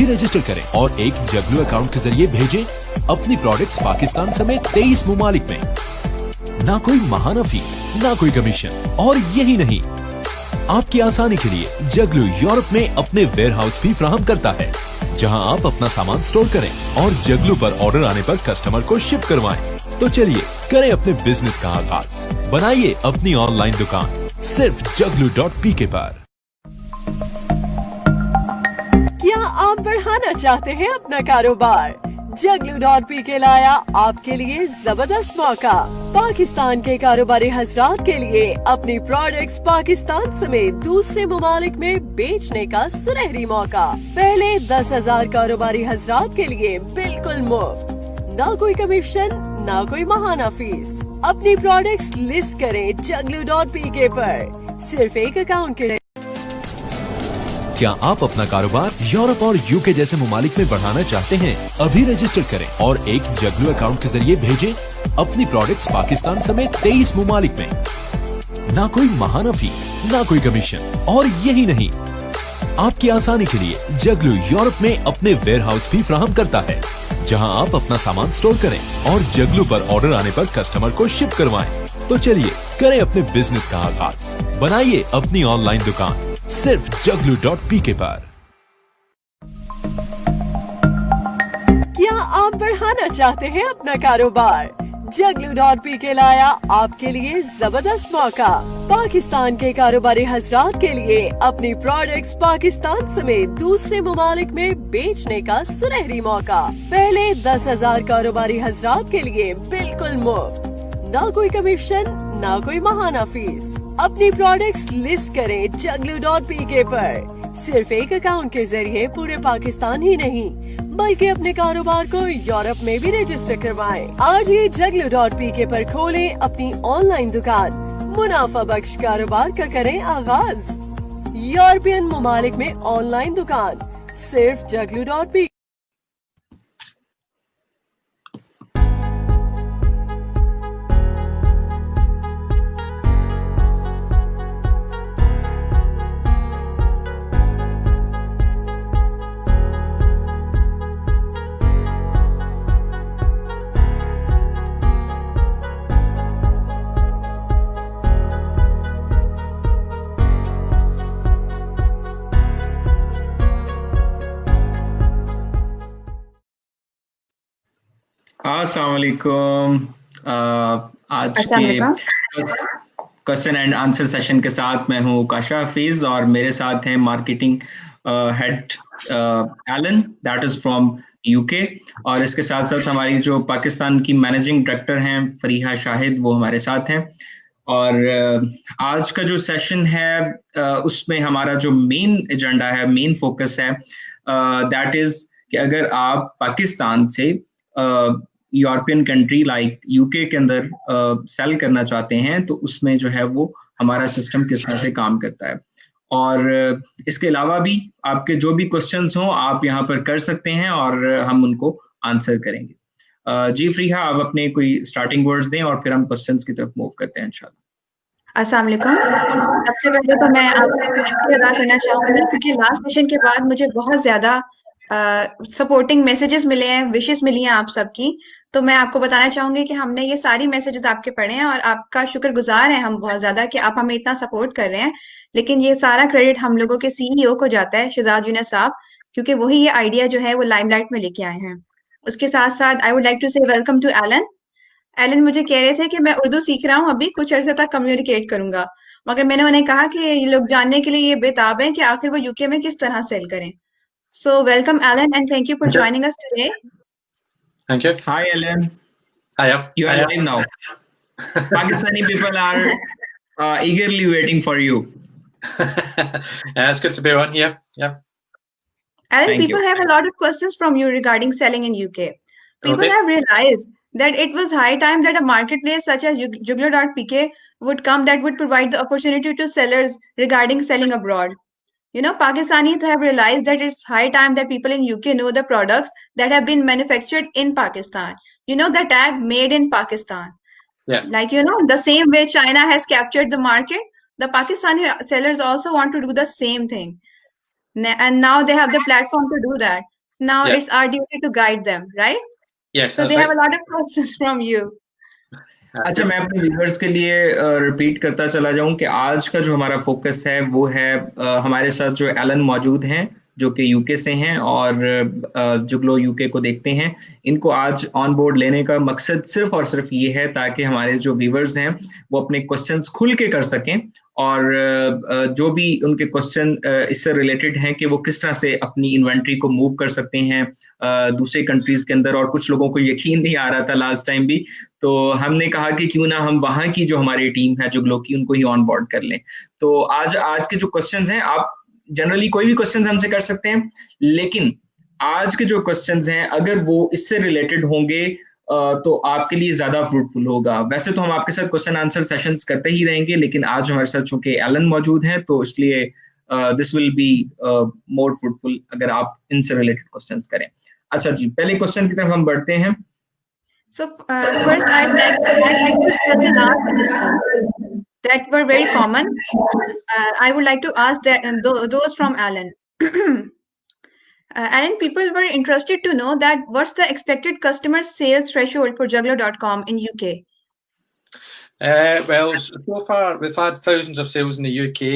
अभी रजिस्टर करें और एक जगलू अकाउंट के जरिए भेजें अपनी प्रोडक्ट्स पाकिस्तान समेत 23 ममालिक में। ना कोई महाना फी, ना कोई कमीशन। और यही नहीं, आपकी आसानी के लिए जगलू यूरोप में अपने वेयर हाउस भी फ्राहम करता है, जहां आप अपना सामान स्टोर करें और जगलू पर ऑर्डर आने पर कस्टमर को शिप करवाएं। तो चलिए करें अपने बिजनेस का आगाज, बनाइए अपनी ऑनलाइन दुकान सिर्फ jaglu.pk पर। क्या आप बढ़ाना चाहते हैं अपना कारोबार? jaglu.pk लाया आपके लिए जबरदस्त मौका। पाकिस्तान के कारोबारी हजरात के लिए अपनी प्रोडक्ट्स पाकिस्तान समेत दूसरे ममालिक में बेचने का सुनहरी मौका। पहले 10,000 कारोबारी हजरात के लिए बिल्कुल मुफ्त, ना कोई कमीशन, ना कोई महाना फीस। अपनी प्रोडक्ट्स लिस्ट करें jaglu.pk पर, सिर्फ एक अकाउंट के। क्या आप अपना कारोबार यूरोप और यूके जैसे ममालिक में बढ़ाना चाहते हैं? अभी रजिस्टर करें और एक जगलू अकाउंट के जरिए भेजें अपनी प्रोडक्ट्स पाकिस्तान समेत 23 ममालिक में। ना कोई महाना फी, ना कोई कमीशन। और यही नहीं, आपकी आसानी के लिए जगलू यूरोप में अपने वेयर हाउस भी फ्राहम करता है, जहां आप अपना सामान स्टोर करें और जगलू पर ऑर्डर आने पर कस्टमर को शिप करवाएं। तो चलिए करें अपने बिजनेस का आगाज, बनाइए अपनी ऑनलाइन दुकान सिर्फ jaglu.pk पर। क्या आप बढ़ाना चाहते हैं अपना कारोबार? jaglu.pk लाया आपके लिए जबरदस्त मौका। पाकिस्तान के कारोबारी हजरात के लिए अपनी प्रोडक्ट्स पाकिस्तान समेत दूसरे ममालिक में बेचने का सुनहरी मौका। पहले 10,000 कारोबारी हजरात के लिए बिल्कुल मुफ्त, ना कोई कमीशन, ना कोई महाना फीस। अपनी प्रोडक्ट्स लिस्ट करें jaglu.pk पर, सिर्फ एक अकाउंट के जरिए पूरे पाकिस्तान ही नहीं बल्कि अपने कारोबार को यूरोप में भी रजिस्टर करवाएं। आज ही jaglu.pk पर खोलें अपनी ऑनलाइन दुकान, मुनाफा बख्श कारोबार का करें आगाज। यूरोपियन ममालिक में ऑनलाइन दुकान सिर्फ jaglu.pk। अस्सलाम वालेकुम। आज के क्वेश्चन एंड आंसर सेशन के साथ मैं हूँ काशा हफीज और मेरे साथ हैं marketing head Alan, that is from UK, और इसके साथ साथ हमारी जो पाकिस्तान की मैनेजिंग डायरेक्टर हैं फरीहा शाहिद, वो हमारे साथ हैं। और आज का जो सेशन है उसमें हमारा जो मेन एजेंडा है, मेन फोकस है, दैट इज कि अगर आप पाकिस्तान से यूरोपियन कंट्री लाइक यूके के अंदर सेल करना चाहते हैं तो उसमें जो है वो हमारा सिस्टम किस तरह से काम करता है। और इसके अलावा भी आपके जो भी क्वेश्चंस हों आप यहाँ पर कर सकते हैं और हम उनको आंसर करेंगे। जी फरीहा, आप अपने कोई स्टार्टिंग वर्ड्स दें और फिर हम क्वेश्चंस की तरफ मूव करते हैं इंशाल्लाह। अस्सलाम वालेकुम। सबसे पहले तो मैं आपका शुक्रिया अदा करना चाहूँगी क्योंकि लास्ट सेशन के बाद मुझे बहुत ज़्यादा सपोर्टिंग मैसेजेस मिले हैं, विशेस मिली हैं आप सबकी। तो मैं आपको बताना चाहूँगी कि हमने ये सारी मैसेजेस आपके पढ़े हैं और आपका शुक्रगुजार हैं हम बहुत ज़्यादा कि आप हमें इतना सपोर्ट कर रहे हैं। लेकिन ये सारा क्रेडिट हम लोगों के CEO को जाता है, शहजाद यूनुस साहब, क्योंकि वही ये आइडिया जो है वो लाइमलाइट में लेके आए हैं। उसके साथ साथ आई वुड लाइक टू से वेलकम टू एलन। एलन मुझे कह रहे थे कि मैं उर्दू सीख रहा हूँ, अभी कुछ अर्से तक कम्युनिकेट करूंगा, मगर मैंने उन्हें कहा कि ये लोग जानने के लिए ये बेताब हैं कि आखिर वो यूके में किस तरह सेल करें। So welcome Alan and thank you for joining us today. Thank you. Hi Ellen, Hi, yep. you are live now. Pakistani people are eagerly waiting for you. Yeah, it's good to be on. Yeah, yeah. Alan, Thank people you. have a lot of questions from you regarding selling in UK. People Okay. have realized that it was high time that a marketplace such as Jugler.pk would come that would provide the opportunity to sellers regarding selling abroad. You know, Pakistanis have realized that it's high time that people in UK know the products that have been manufactured in Pakistan. You know, the tag made in Pakistan. Yeah. Like, you know, the same way China has captured the market, the Pakistani sellers also want to do the same thing. And now they have the platform to do that. now it's our duty to guide them, right? Yes, so they have a lot of questions from you. अच्छा, मैं अपने viewers के लिए repeat करता चला जाऊं कि आज का जो हमारा फोकस है वो है हमारे साथ जो एलन मौजूद हैं जो कि यूके से हैं और जुगलो यूके को देखते हैं। इनको आज ऑन बोर्ड लेने का मकसद सिर्फ और सिर्फ ये है ताकि हमारे जो व्यूअर्स हैं वो अपने क्वेश्चंस खुल के कर सकें और जो भी उनके क्वेश्चन इससे रिलेटेड हैं कि वो किस तरह से अपनी इन्वेंट्री को मूव कर सकते हैं दूसरे कंट्रीज के अंदर। और कुछ लोगों को यकीन नहीं आ रहा था लास्ट टाइम भी, तो हमने कहा कि क्यों ना हम वहां की जो हमारी टीम है जुगलो की उनको ही ऑन बोर्ड कर लें। तो आज के जो क्वेश्चंस हैं, आप जनरली कोई भी क्वेश्चंस हमसे कर सकते हैं, लेकिन आज के जो क्वेश्चंस हैं अगर वो इससे रिलेटेड होंगे तो आपके लिए ज्यादा फ्रूटफुल होगा। वैसे तो हम आपके साथ क्वेश्चन आंसर सेशंस करते ही रहेंगे, लेकिन आज हमारे साथ चूंकि एलन मौजूद हैं तो इसलिए this will be more fruitful अगर आप इनसे रिलेटेड क्वेश्चंस करें। अच्छा जी, पहले क्वेश्चन की तरफ हम बढ़ते हैं। So first I'd like to tell the last question that were very common. I would like to ask that those from Alan. Alan, people were interested to know that what's the expected customer sales threshold for Juggler.com in UK? Well, so far we've had thousands of sales in the UK,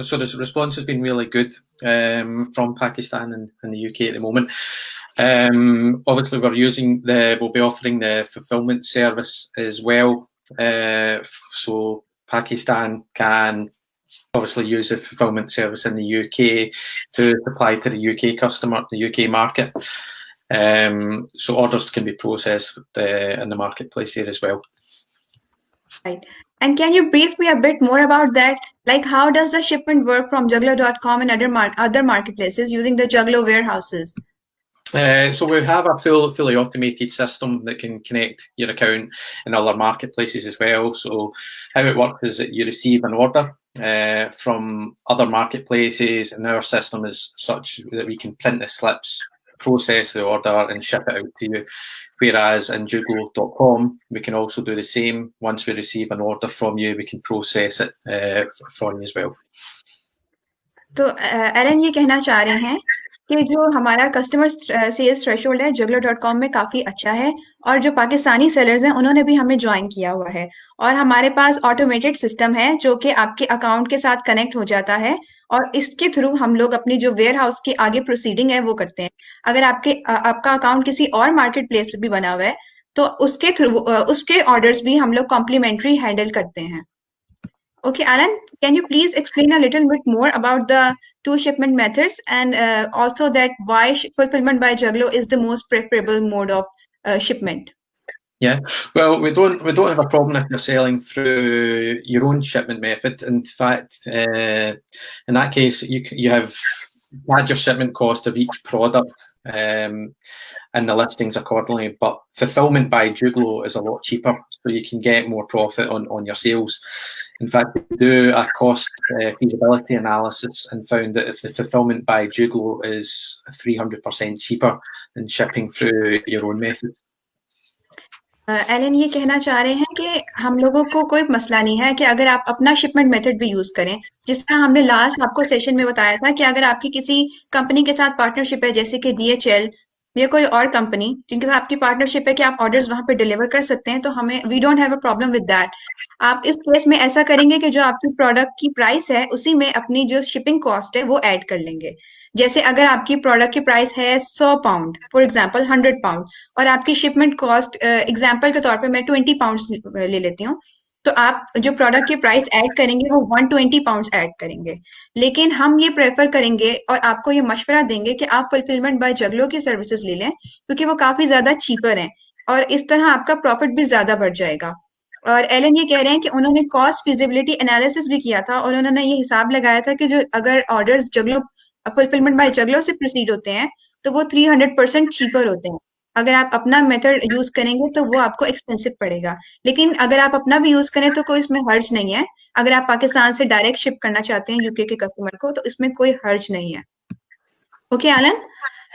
so the response has been really good from Pakistan and the UK at the moment. Obviously, we'll be offering the fulfillment service as well, so Pakistan can obviously use the fulfillment service in the UK to supply to the UK customer, the UK market. So orders can be processed in the marketplace here as well. Right. And can you brief me a bit more about that? Like, how does the shipment work from Juggler.com and other marketplaces using the Juggler warehouses? So we have a fully automated system that can connect your account in other marketplaces as well. So how it works is that you receive an order from other marketplaces, and our system is such that we can print the slips, process the order, and ship it out to you. Whereas in Jugglo.com, we can also do the same. Once we receive an order from you, we can process it for you as well. तो Elon ये कहना चाह रहे हैं कि जो हमारा customer sales threshold है Juggler.com में काफी अच्छा है, और जो पाकिस्तानी सेलर्स हैं उन्होंने भी हमें ज्वाइन किया हुआ है, और हमारे पास ऑटोमेटेड सिस्टम है जो कि आपके अकाउंट के साथ कनेक्ट हो जाता है, और इसके थ्रू हम लोग अपनी जो वेयर हाउस की आगे प्रोसीडिंग है वो करते हैं। अगर आपका अकाउंट किसी और मार्केट प्लेस पे भी बना हुआ है तो उसके थ्रू उसके ऑर्डर्स भी हम लोग कॉम्प्लीमेंट्री हैंडल करते हैं। Okay, Alan, can you please explain a little bit more about the two shipment methods, and also that why fulfillment by Jugglo is the most preferable mode of shipment? Yeah, well, we don't have a problem if you're selling through your own shipment method. In fact, in that case, you have had your shipment cost of each product and the listings accordingly. But fulfillment by Jugglo is a lot cheaper, so you can get more profit on your sales. In fact, we do a cost feasibility analysis and found that if the fulfillment by Jugglo is 300% cheaper than shipping through your own method. Alan ये कहना चाह रहे हैं कि हम लोगों को कोई मसला नहीं है कि अगर आप अपना शिपमेंट मेथड भी यूज करें, जिस तरह हमने लास्ट आपको सेशन में बताया था कि अगर आपकी किसी कंपनी के साथ पार्टनरशिप है जैसे कि DHL या कोई और कंपनी जिनके साथ आपकी पार्टनरशिप है कि आप ऑर्डर्स वहां पे डिलीवर कर सकते हैं, तो हमें we don't have a problem with that. आप इस केस में ऐसा करेंगे कि जो आपकी प्रोडक्ट की प्राइस है उसी में अपनी जो शिपिंग कॉस्ट है वो ऐड कर लेंगे। जैसे अगर आपकी प्रोडक्ट की प्राइस है 100 पाउंड, फॉर एग्जांपल 100 पाउंड, और आपकी शिपमेंट कॉस्ट एग्जांपल के तौर पे मैं 20 पाउंड्स ले लेती हूँ, तो आप जो प्रोडक्ट की प्राइस ऐड करेंगे वो 120 पाउंड्स ऐड करेंगे। लेकिन हम ये प्रेफर करेंगे और आपको ये मशवरा देंगे कि आप फुलफिलमेंट बाय जगलो की सर्विसेज ले लें, क्योंकि वो काफी ज्यादा चीपर हैं और इस तरह आपका प्रॉफिट भी ज्यादा बढ़ जाएगा। और एलन ये कह रहे हैं कि उन्होंने कॉस्ट फिजिबिलिटी एनालिसिस भी किया था और उन्होंने ये हिसाब लगाया था कि जो अगर ऑर्डर्स जगलो फुलफिलमेंट बाय जगलो से प्रोसीड होते हैं तो वो 300% चीपर होते हैं। अगर आप अपना मेथड यूज करेंगे तो वो आपको एक्सपेंसिव पड़ेगा, लेकिन अगर आप अपना भी यूज करें तो कोई इसमें हर्ज नहीं है। अगर आप पाकिस्तान से डायरेक्ट शिप करना चाहते हैं यूके के कस्टमर को तो इसमें कोई हर्ज नहीं है। Okay Alan,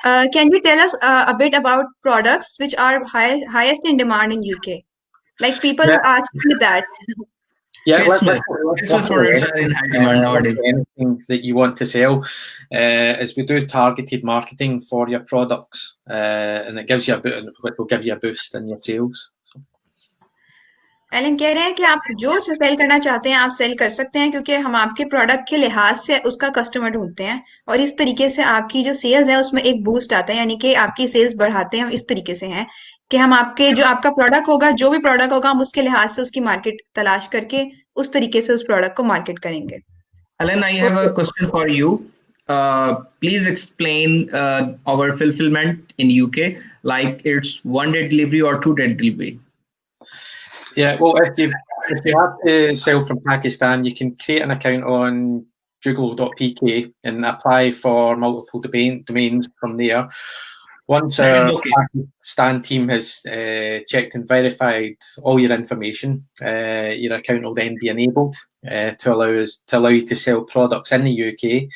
can you tell us a bit about products which are highest in demand in UK? Like people are asking me that. Yeah, Christmas products are in high demand nowadays. Anything that you want to sell, is we do targeted marketing for your products, and it will give you a boost in your sales. Alan कह रहे हैं कि आप जो cell करना चाहते हैं आप सेल कर सकते हैं, क्योंकि हम आपके प्रोडक्ट के लिहाज से उसका कस्टमर ढूंढते हैं और इस तरीके से आपकी जो सेल्स है उसमें एक बूस्ट आता है, यानी कि आपकी सेल्स बढ़ाते हैं। इस तरीके से हैं कि हम आपके जो आपका प्रोडक्ट होगा, जो भी प्रोडक्ट होगा, हम उसके लिहाज से उसकी मार्केट तलाश करके उस तरीके से उस प्रोडक्ट को मार्केट करेंगे। Alan, I have a question for you. Please explain our fulfillment in UK, like it's 1-day delivery or 2-day delivery. Yeah, well, if you have to sell from Pakistan, you can create an account on juglo.pk and apply for multiple domains from there. Once our Pakistan team has checked and verified all your information, your account will then be enabled to allow you to sell products in the UK.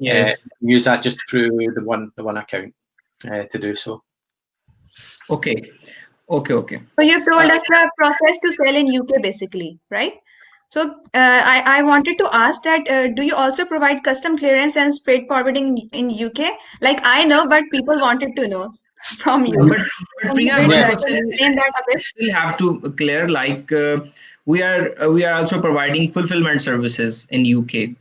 Yes. Use that just through the one account to do so. Okay. So you've told us the process to sell in UK basically, right? So I wanted to ask that do you also provide custom clearance and freight forwarding in UK? Like I know, but people wanted to know from you. But Priya, still have to clear, like we are also providing fulfillment services in UK.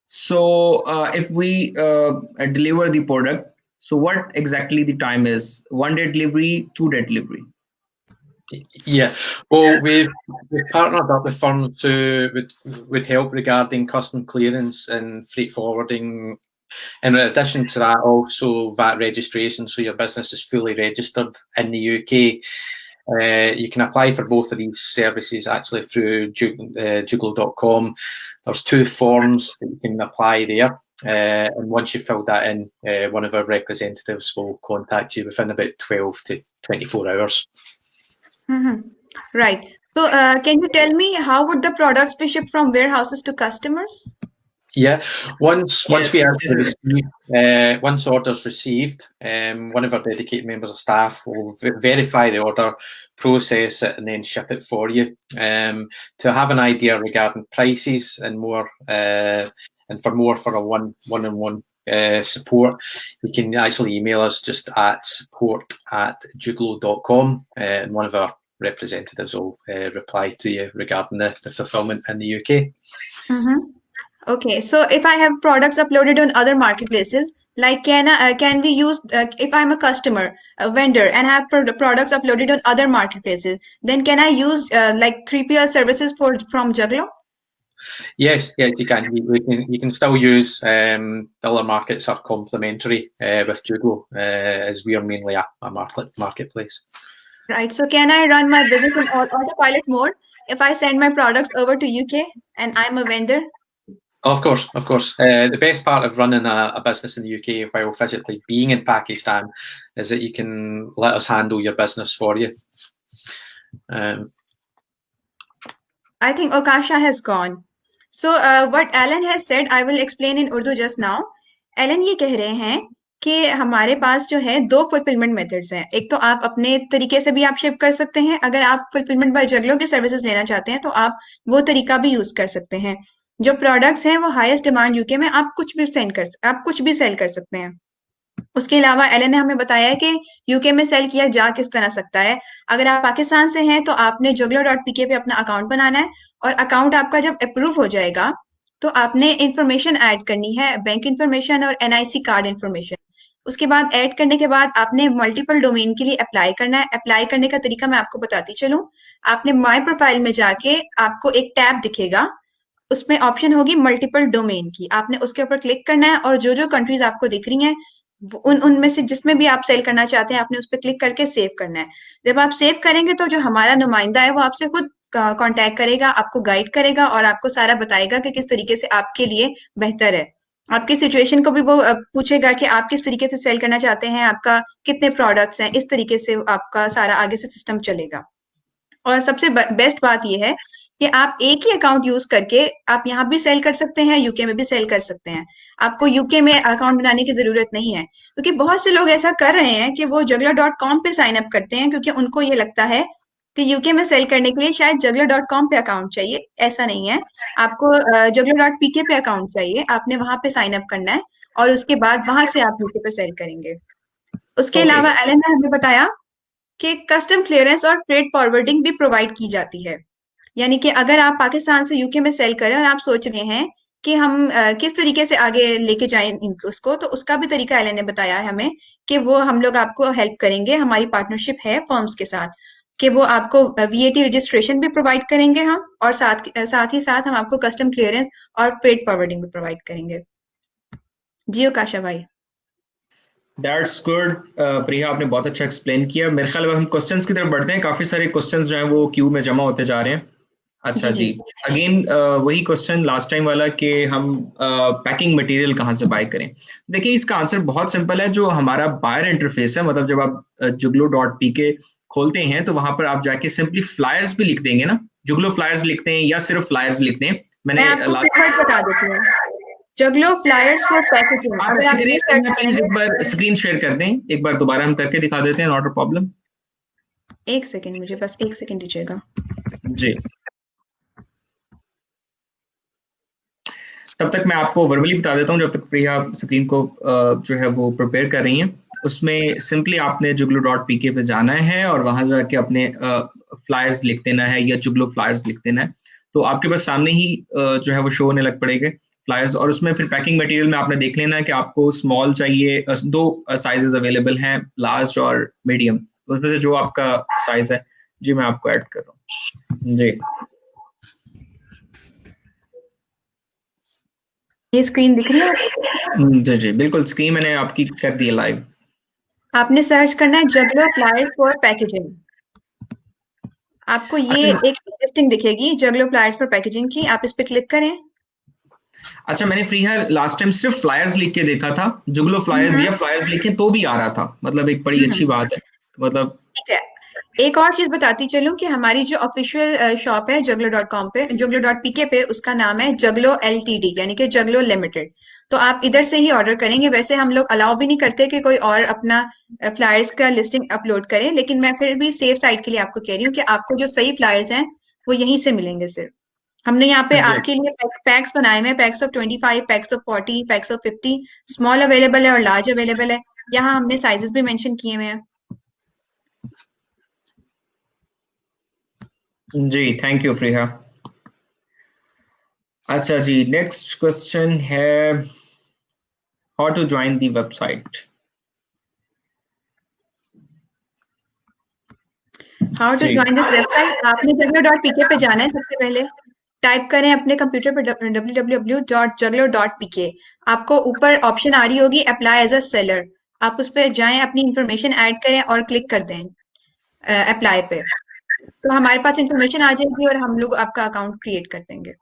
So if we deliver the product, so what exactly the time is? 1-day delivery, 2-day delivery? Yeah, well, we've partnered up with firms who would help regarding custom clearance and freight forwarding. In addition to that, also VAT registration, so your business is fully registered in the UK. You can apply for both of these services actually through juglo.com. There's 2 forms that you can apply there, and once you fill that in, one of our representatives will contact you within about 12 to 24 hours. Mm-hmm. Right. So can you tell me how would the products be shipped from warehouses to customers? Yeah, once orders received, one of our dedicated members of staff will verify the order, process it, and then ship it for you. To have an idea regarding prices and more, and for a one-on-one support, you can actually email us just at support@juglo.com, and one of our representatives will reply to you regarding the fulfillment in the UK. Mm-hmm. Okay, so if I have products uploaded on other marketplaces, like can we use, if I'm a customer, a vendor, and have products uploaded on other marketplaces, then can I use like 3PL services from Juglo? Yes, you can. You can still use the other markets are complementary with Juglo, as we are mainly a marketplace. Right. So can I run my business in autopilot mode if I send my products over to UK and I'm a vendor? Of course. The best part of running a business in the UK while physically being in Pakistan is that you can let us handle your business for you. I think Akasha has gone. So what Alan has said, I will explain in Urdu just now. Alan ये कह रहे हैं कि हमारे पास जो है 2 fulfilment methods हैं। एक तो आप अपने तरीके से भी आप शिप कर सकते हैं, अगर आप फुलफिलमेंट बाय जगलो की सर्विसेज लेना चाहते हैं तो आप वो तरीका भी यूज कर सकते हैं। जो प्रोडक्ट्स हैं वो हाईएस्ट डिमांड यूके में आप कुछ भी सेल कर सकते हैं। उसके अलावा एलन ने हमें बताया है कि यूके में सेल किया जा किस तरह सकता है। अगर आप पाकिस्तान से हैं तो आपने juglo.pk पे अपना अकाउंट बनाना है और अकाउंट आपका जब अप्रूव हो जाएगा तो आपने इंफॉर्मेशन ऐड करनी है, बैंक इंफॉर्मेशन और एनआईसी कार्ड इंफॉर्मेशन। उसके बाद ऐड करने के बाद आपने मल्टीपल डोमेन के लिए अप्लाई करना है। अप्लाई करने का तरीका मैं आपको बताती चलूं। आपने माय प्रोफाइल में जाके आपको एक टैब दिखेगा, उसमें ऑप्शन होगी मल्टीपल डोमेन की। आपने उसके ऊपर क्लिक करना है और जो कंट्रीज आपको दिख रही हैं उनमें से जिसमें भी आप सेल करना चाहते हैं आपने उस पर क्लिक करके सेव करना है। जब आप सेव करेंगे तो जो हमारा नुमाइंदा है वो आपसे खुद कांटेक्ट करेगा, आपको गाइड करेगा और आपको सारा बताएगा कि किस तरीके से आपके लिए बेहतर है। आपकी सिचुएशन को भी वो पूछेगा कि आप किस तरीके से सेल करना चाहते हैं, आपका कितने प्रोडक्ट्स हैं, इस तरीके से आपका सारा आगे से सिस्टम चलेगा। और सबसे बेस्ट बात यह है कि आप एक ही अकाउंट यूज करके आप यहाँ भी सेल कर सकते हैं, यूके में भी सेल कर सकते हैं। आपको यूके में अकाउंट बनाने की जरूरत नहीं है, क्योंकि बहुत से लोग ऐसा कर रहे हैं कि वो juglo.com पे साइन अप करते हैं क्योंकि उनको ये लगता है कि यूके में सेल करने के लिए शायद juggler.com पे अकाउंट चाहिए, ऐसा नहीं है। आपको juggler.pk पे अकाउंट चाहिए, आपने वहां पे साइन अप करना है और उसके बाद वहां से आप यूके पे सेल करेंगे। उसके Okay. अलावा एलन ने हमें बताया कि कस्टम क्लियरेंस और फ्रेट फॉरवर्डिंग भी प्रोवाइड की जाती है। यानी कि अगर आप पाकिस्तान से यूके में सेल करें और आप सोच रहे हैं कि हम किस तरीके से आगे लेके जाएं उसको, तो उसका भी तरीका एलन ने बताया है हमें कि वो हम लोग आपको हेल्प करेंगे। हमारी पार्टनरशिप है फर्म्स के साथ कि वो आपको वीएटी रजिस्ट्रेशन भी प्रोवाइड करेंगे हम, और साथ ही साथ हम आपको कस्टम क्लियरेंस और फ्रेट फॉरवर्डिंग भी प्रोवाइड करेंगे। जी काशा भाई। That's good. प्रिया, आपने बहुत अच्छा एक्सप्लेन किया। मेरे ख्याल में हम क्वेश्चंस की तरफ बढ़ते हैं। काफी सारे क्वेश्चंस जो हैं वो क्यू में जमा होते जा रहे हैं। अच्छा जी जी, अगेन वही क्वेश्चन लास्ट टाइम वाला कि हम पैकिंग मटेरियल कहाँ से बाय करें। देखिए, इसका आंसर बहुत सिंपल है। जो हमारा बायर इंटरफेस है, मतलब जब आप juggalo.pk खोलते हैं तो वहां पर आप जाके सिंपली फ्लायर्स भी लिख देंगे ना, जुगलो फ्लायर्स लिखते हैं या सिर्फ फ्लायर्स लिखते हैं। मैं आपको कीवर्ड बता देती हूँ, जगलो फ्लायर्स फॉर पैकेजिंग। आप अगर ऐसे आप ये करिए, सर्च प्लीज एक बार करेंगे, स्क्रीन शेयर कर दें, एक बार दोबारा हम करके दिखा देते हैं, नॉट अ प्रॉब्लम। एक सेकंड, मुझे बस एक सेकंड दीजिएगा। जी, तब तक मैं आपको वर्बली बता देता हूँ, जब तक प्रिया स्क्रीन को जो है वो प्रिपेयर कर रही हैं। उसमें सिंपली आपने juggalo.pk पे जाना है और वहां जाके अपने फ्लायर्स लिख देना है या जुगलो फ्लायर्स लिख देना है। तो आपके पास सामने ही जो है वो शो होने लग पड़ेंगे फ्लायर्स, और उसमें फिर पैकिंग मटेरियल में आपने देख लेना है कि आपको स्मॉल चाहिए। दो साइजेस अवेलेबल हैं, लार्ज और मीडियम। उसमें से जो आपका साइज है, जी मैं आपको ऐड कर रहा हूँ। जी ये स्क्रीन दिख रही है? जी जी बिल्कुल, स्क्रीन मैंने आपकी कर दी है लाइव। आपने सर्च करना है जगलो फ्लायर्स फॉर पैकेजिंग। आपको ये अच्छा एक लिस्टिंग दिखेगी जगलो फ्लायर्स फॉर पैकेजिंग की, आप इस पे क्लिक करें। अच्छा, मैंने फ्री है लास्ट टाइम सिर्फ फ्लायर्स लिख के देखा था, जुगलो फ्लायर्स या फ्लायर्स लिखे तो भी आ रहा था। मतलब एक बड़ी अच्छी बात है। मतलब ठीक है, एक और चीज बताती चलूं कि हमारी जो ऑफिशियल शॉप है juggalo.com पे, juggalo.pk पे, उसका नाम है जगलो LTD, यानी कि जगलो लिमिटेड। तो आप इधर से ही ऑर्डर करेंगे। वैसे हम लोग अलाउ भी नहीं करते कि कोई और अपना फ्लायर्स का लिस्टिंग अपलोड करे, लेकिन मैं फिर भी सेफ साइड के लिए आपको कह रही हूँ कि आपको जो सही फ्लायर्स हैं वो यहीं से मिलेंगे। सिर्फ हमने यहाँ पे जी आपके लिए पैक्स बनाए हुए हैं, PACS of 25, PACS of 40, PACS of 50। Small available है और लार्ज अवेलेबल है। यहाँ हमने साइजेस भी मेंशन किए हुए हैं। जी, थैंक यू फ्रीहा। अच्छा जी, नेक्स्ट क्वेश्चन है, how to join the website. How to join this website, आपने juggalo.pk पे जाना है। सबसे पहले टाइप करें अपने कंप्यूटर पर www.juggalo.pk। आपको ऊपर ऑप्शन आ रही होगी अप्लाई एज अ सेलर, आप उस पर जाएं, अपनी इंफॉर्मेशन ऐड करें और क्लिक कर दें अप्लाई पे। तो हमारे पास इंफॉर्मेशन आ जाएगी और हम लोग आपका अकाउंट क्रिएट कर देंगे।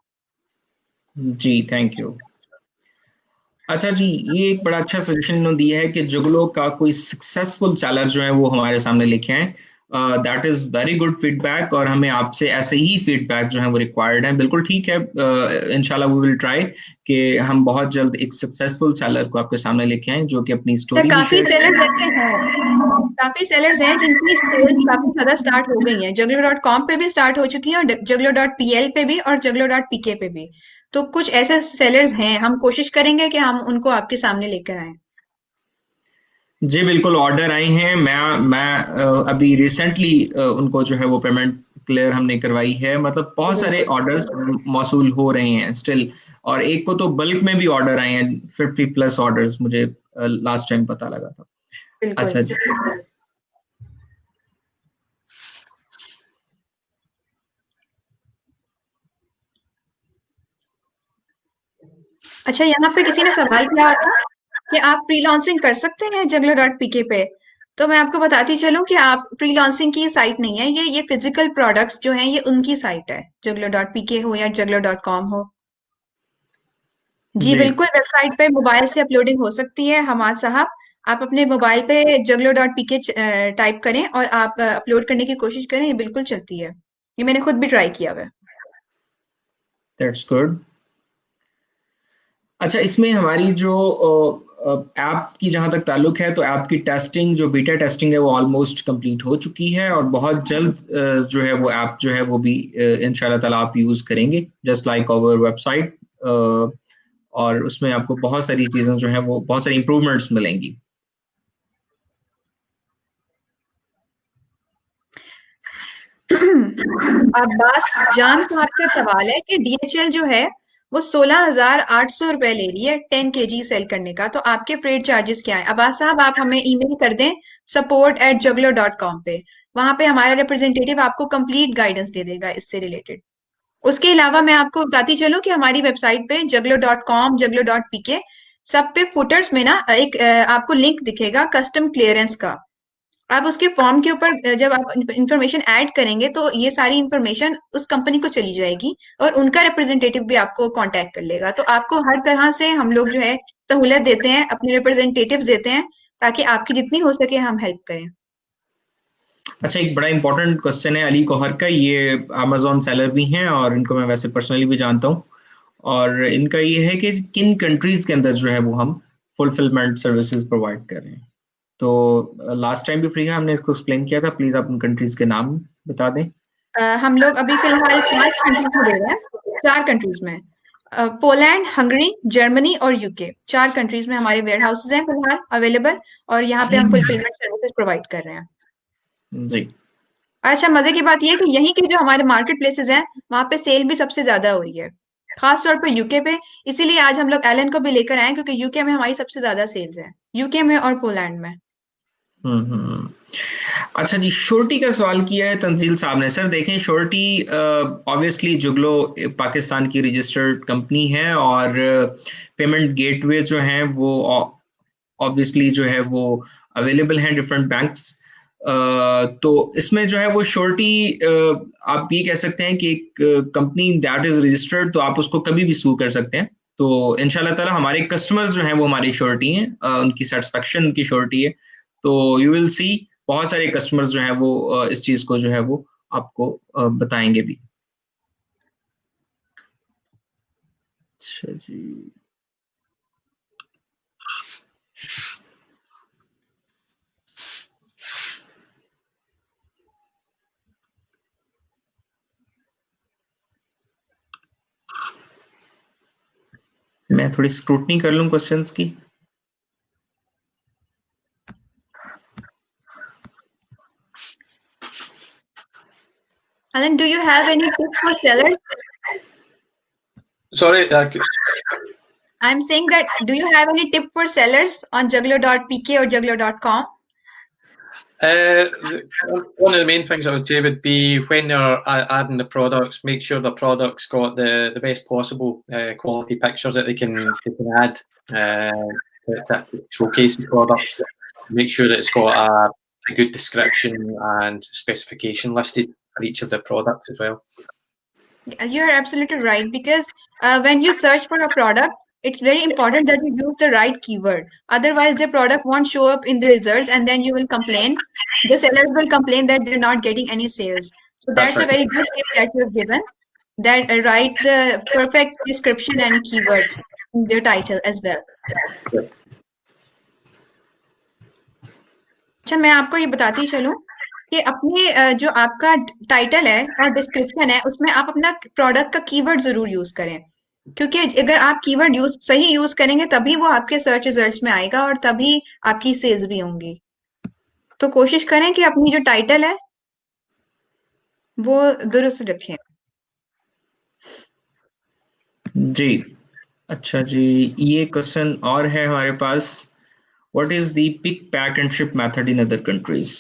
जी थैंक यू। अच्छा जी, ये एक बड़ा अच्छा सजेशन इन्होंने दिया है कि जुगलो का कोई सक्सेसफुल सेलर जो है वो हमारे सामने लेके आए। That is very good feedback, और हमें आपसे ऐसे ही फीडबैक जो है वो रिक्वायर्ड है। बिल्कुल ठीक है, इंशाल्लाह वी विल ट्राई कि हम बहुत जल्द एक सक्सेसफुल सेलर को आपके सामने लेके आए जो कि अपनी स्टोरी भी काफी शेयर सेलर्स ऐसे हैं, काफी सेलर्स हैं जिनकी सेल्स काफी ज्यादा स्टार्ट हो गई हैं। juggalo.com पे भी स्टार्ट हो चुकी है और juggalo.pl पे भी और juggalo.pk पे भी। तो कुछ ऐसे सेलर्स हैं, हम कोशिश करेंगे कि हम उनको आपके सामने लेकर आए। जी बिल्कुल, ऑर्डर आए हैं। मैं अभी रिसेंटली उनको जो है वो पेमेंट क्लियर हमने करवाई है। मतलब बहुत सारे ऑर्डर्स मौसूल हो रहे हैं स्टिल, और एक को तो बल्क में भी ऑर्डर आए हैं, 50+ ऑर्डर्स मुझे लास्ट टाइम पता लगा था। बिल्कुल। अच्छा जी, अच्छा, यहाँ पे किसी ने सवाल किया था कि आप फ्रीलांसिंग कर सकते हैं juggalo.pk पे। तो मैं आपको बताती चलूं कि आप फ्रीलांसिंग की साइट नहीं है ये फिजिकल प्रोडक्ट्स जो हैं ये उनकी साइट है, juggalo.pk हो या juggalo.com हो। जी जी बिल्कुल, वेबसाइट पे मोबाइल से अपलोडिंग हो सकती है हमाद साहब। आप अपने मोबाइल पे juggalo.pk टाइप करें और आप अपलोड करने की कोशिश करें, ये बिल्कुल चलती है। ये मैंने खुद भी ट्राई किया हुआ है। That's good. अच्छा, इसमें हमारी जो ऐप की जहां तक ताल्लुक है तो ऐप की टेस्टिंग, जो बीटा टेस्टिंग है वो ऑलमोस्ट कंप्लीट हो चुकी है और बहुत जल्द जो है वो ऐप जो है वो भी इंशाल्लाह ताला आप यूज करेंगे जस्ट लाइक आवर वेबसाइट, और उसमें आपको बहुत सारी चीजें जो है वो बहुत सारी इंप्रूवमेंट्स मिलेंगी। अब्बास जान साहब का सवाल है कि DHL जो है वो 16,800 रुपए ले रही है 10 kg सेल करने का, तो आपके फ्रेट चार्जेस क्या है? अब्बास साहब आप हमें ईमेल कर दें support@juggler.com पे, वहां पे हमारा रिप्रेजेंटेटिव आपको कंप्लीट गाइडेंस दे देगा इससे रिलेटेड। उसके अलावा मैं आपको बताती चलूं कि हमारी वेबसाइट पे juggler.com, juggler.pk सब पे फुटर्स में ना एक आपको लिंक दिखेगा कस्टम क्लियरेंस का। आप उसके फॉर्म के ऊपर जब आप इंफॉर्मेशन ऐड करेंगे तो ये सारी इंफॉर्मेशन उस कंपनी को चली जाएगी और उनका रिप्रेजेंटेटिव भी आपको कांटेक्ट कर लेगा। तो आपको हर तरह से हम लोग जो है सहूलत देते हैं, अपने रिप्रेजेंटेटिव देते हैं ताकि आपकी जितनी हो सके हम हेल्प करें। अच्छा, एक बड़ा इंपॉर्टेंट क्वेश्चन है अली कोहर का, ये अमेजोन सेलर भी हैं और इनको मैं वैसे पर्सनली भी जानता हूँ, और इनका ये है कि किन कंट्रीज के अंदर जो है वो हम फुलफिलमेंट सर्विसेज प्रोवाइड कर रहे हैं। तो लास्ट टाइम भी फ्री है हमने इसको एक्सप्लेन किया था, प्लीज आप उन कंट्रीज के नाम बता दें। हम लोग अभी फिलहाल 5 कंट्रीज में दे रहे हैं, 4 कंट्रीज में, पोलैंड, हंगरी, जर्मनी और यूके, 4 कंट्रीज में हमारे वेयर हाउसेज हैं फिलहाल अवेलेबल और यहाँ पे हम फुलफिलमेंट सर्विसेज प्रोवाइड कर रहे हैं। जी, अच्छा, मजे की बात ये है कि यहीं के जो हमारे मार्केट प्लेसेस हैं वहां पे सेल भी सबसे ज्यादा हो रही है, खास तौर पे यूके पे। इसीलिए आज हम लोग एलन को भी लेकर आए क्योंकि यूके में हमारी सबसे ज्यादा सेल्स है, यूके में और पोलैंड में। अच्छा जी, श्योरिटी का सवाल किया है तंजील साहब ने। सर देखें, श्योरिटी ऑब्वियसली जुगलो पाकिस्तान की रजिस्टर्ड कंपनी है और पेमेंट गेटवे जो हैं वो ऑब्वियसली जो है वो अवेलेबल हैं डिफरेंट बैंक्स। तो इसमें जो है वो श्योरिटी आप ये कह सकते हैं कि एक कंपनी दैट इज रजिस्टर्ड, तो आप उसको कभी भी सू कर सकते हैं। तो इंशाल्लाह ताला हमारे कस्टमर्स जो हैं वो हमारी श्योरिटी हैं, उनकी सेटिस्फेक्शन उनकी श्योरिटी है। तो यू विल सी बहुत सारे कस्टमर्स जो हैं वो इस चीज को जो है वो आपको बताएंगे भी। अच्छा जी, मैं थोड़ी स्क्रूटनी कर लूं क्वेश्चंस की। Alan, do you have any tips for sellers? Sorry, I'm saying that, do you have any tip for sellers on juggler.pk or juggler.com? One of the main things I would say would be when you're adding the products, make sure the product's got the best possible quality pictures that they can add to showcase the product. Make sure that it's got a good description and specification listed for each of the products as well. You're absolutely right, because when you search for a product, it's very important that you use the right keyword. Otherwise, the product won't show up in the results and then you will complain. The sellers will complain that they're not getting any sales. So that's a very good tip that you've given, that write the perfect description and keyword in their title as well. अच्छा, मैं आपको ये बताती चलूं कि अपने जो आपका टाइटल है और डिस्क्रिप्शन है उसमें आप अपना प्रोडक्ट का कीवर्ड जरूर यूज करें, क्योंकि अगर आप कीवर्ड सही यूज करेंगे तभी वो आपके सर्च रिजल्ट्स में आएगा और तभी आपकी सेल्स भी होंगी। तो कोशिश करें कि अपनी जो टाइटल है वो दुरुस्त रखें। जी, अच्छा जी, ये क्वेश्चन और है हमारे पास, what is the pick pack and ship method in other countries?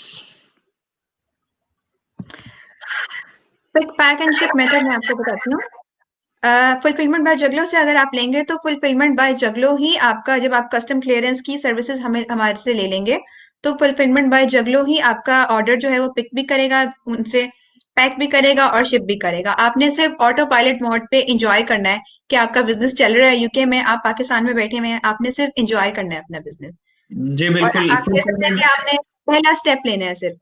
Pick pack and ship method मैं आपको बताती हूँ। फुलफिलमेंट बाय जगलो से अगर आप लेंगे तो फुलफिलमेंट बाय जगलो ही आपका, जब आप कस्टम क्लियरेंस की सर्विसेज हमारे से ले लेंगे तो फुलफिलमेंट बाय जगलो ही आपका ऑर्डर जो है वो पिक भी करेगा, उनसे पैक भी करेगा और शिप भी करेगा। आपने सिर्फ ऑटो पायलट मोड पे एंजॉय करना है कि आपका बिजनेस चल रहा है यूके में, आप पाकिस्तान में बैठे हुए हैं, आपने सिर्फ एंजॉय करना है अपना बिजनेस। जी बिल्कुल, और आप कह सकते हैं कि आपने पहला स्टेप लेना है सिर्फ।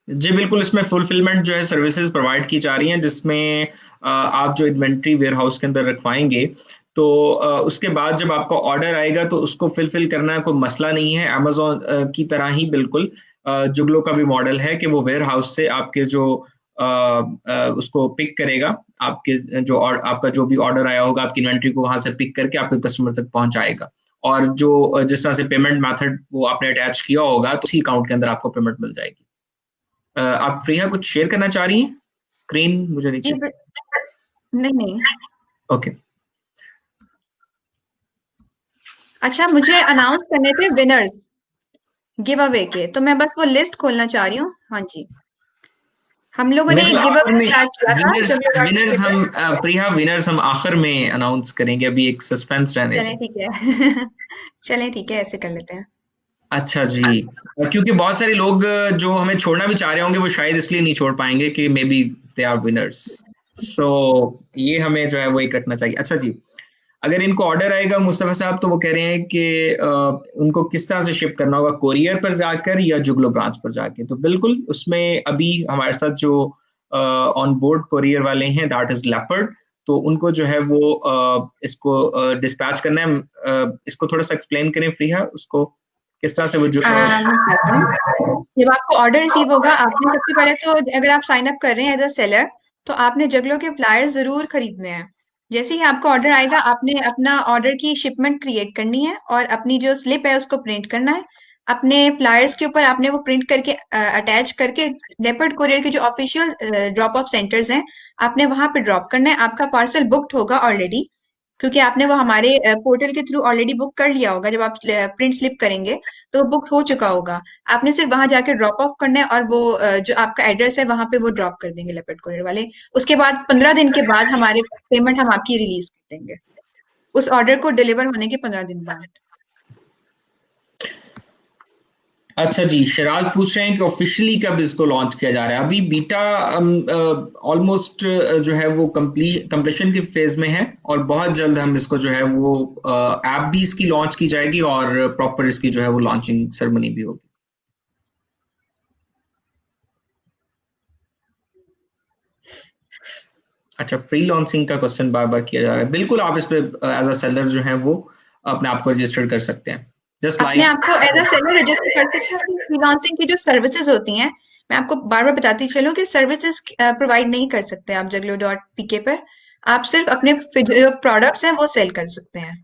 जी बिल्कुल, इसमें फुलफिलमेंट जो है सर्विसेज प्रोवाइड की जा रही हैं, जिसमें आप जो इन्वेंट्री वेयर हाउस के अंदर रखवाएंगे तो उसके बाद जब आपका ऑर्डर आएगा तो उसको फिल करना कोई मसला नहीं है। अमेजोन की तरह ही बिल्कुल जुगलो का भी मॉडल है कि वो वेयर हाउस से आपके जो उसको पिक करेगा, आपके जो आपका जो भी ऑर्डर आया होगा आपकी इन्वेंट्री को वहां से पिक करके आपके कस्टमर तक पहुंचाएगा। और जो जिस तरह से पेमेंट मेथड वो आपने अटैच किया होगा तो उसी अकाउंट के अंदर आपको पेमेंट मिल जाएगी। आप फ्रीहा कुछ शेयर करना चाह रही हैं? स्क्रीन मुझे नीचे नहीं। ओके। अच्छा, मुझे अनाउंस करने थे विनर्स गिव अवे के, तो मैं बस वो लिस्ट खोलना चाह रही हूँ। हाँ जी, हम लोगों ने गिव अवे स्टार्ट किया था। विनर्स हम फ्रीहा विनर्स हम आखिर में अनाउंस करेंगे, अभी एक सस्पेंस रहने चलें ठीक है चलें ठीक है, ऐसे कर लेते हैं। अच्छा जी, क्योंकि बहुत सारे लोग जो हमें छोड़ना भी चाह रहे होंगे वो शायद इसलिए नहीं छोड़ पाएंगे कि maybe they are winners, so ये हमें जो है वही कटना चाहिए। अच्छा जी, अगर इनको ऑर्डर आएगा मुस्तफा साहब तो वो कह रहे हैं कि उनको किस तरह से शिप करना होगा, कोरियर पर जाकर या जुगलो ब्रांच पर जाके? तो बिल्कुल उसमें अभी हमारे साथ जो ऑन बोर्ड कोरियर वाले हैं दैट इज लेपर्ड, तो उनको जो है वो इसको डिस्पैच करना है। इसको थोड़ा सा एक्सप्लेन करें फ्रीहा, उसको किस तरह से वो जो जब आपको ऑर्डर रिसीव होगा, आपने सबसे पहले तो अगर आप साइन अप कर रहे हैं एज अ सेलर तो आपने जगलो के फ्लायर्स जरूर खरीदने हैं। जैसे ही आपका ऑर्डर आएगा आपने अपना ऑर्डर की शिपमेंट क्रिएट करनी है और अपनी जो स्लिप है उसको प्रिंट करना है। अपने फ्लायर्स के ऊपर आपने वो प्रिंट करके अटैच करके लेपर्ड कोरियर के जो ऑफिशियल ड्रॉप ऑफ सेंटर्स हैं आपने वहां पे ड्रॉप करना है। आपका पार्सल बुक्ड होगा ऑलरेडी, क्योंकि आपने वो हमारे पोर्टल के थ्रू ऑलरेडी बुक कर लिया होगा। जब आप प्रिंट स्लिप करेंगे तो बुक हो चुका होगा। आपने सिर्फ वहां जाके ड्रॉप ऑफ करना है और वो जो आपका एड्रेस है वहां पे वो ड्रॉप कर देंगे लेपर्ड कोरियर वाले। उसके बाद 15 दिन के बाद हमारे पेमेंट हम आपकी रिलीज कर देंगे, उस ऑर्डर को डिलीवर होने के 15 दिन बाद। अच्छा जी, शराज पूछ रहे हैं कि ऑफिशियली कब इसको लॉन्च किया जा रहा है? अभी बीटा ऑलमोस्ट जो है वो कंप्लीशन की फेज में है और बहुत जल्द हम इसको जो है वो ऐप भी इसकी लॉन्च की जाएगी और प्रॉपर इसकी जो है वो लॉन्चिंग सेरेमनी भी होगी। अच्छा, फ्री लॉन्चिंग का क्वेश्चन बार बार किया जा रहा है। बिल्कुल आप इस पे एज अ सेलर जो है वो अपने आप को रजिस्टर कर सकते हैं। अपने आपको एज अ सेलर रजिस्टर कर सकते हैं। फ्रीलांसिंग की जो सर्विसेज होती हैं मैं आपको बार बार बताती चलूं कि सर्विसेज प्रोवाइड नहीं कर सकते आप jaglo.pk पर। आप सिर्फ अपने जो प्रोडक्ट्स हैं वो सेल कर सकते हैं।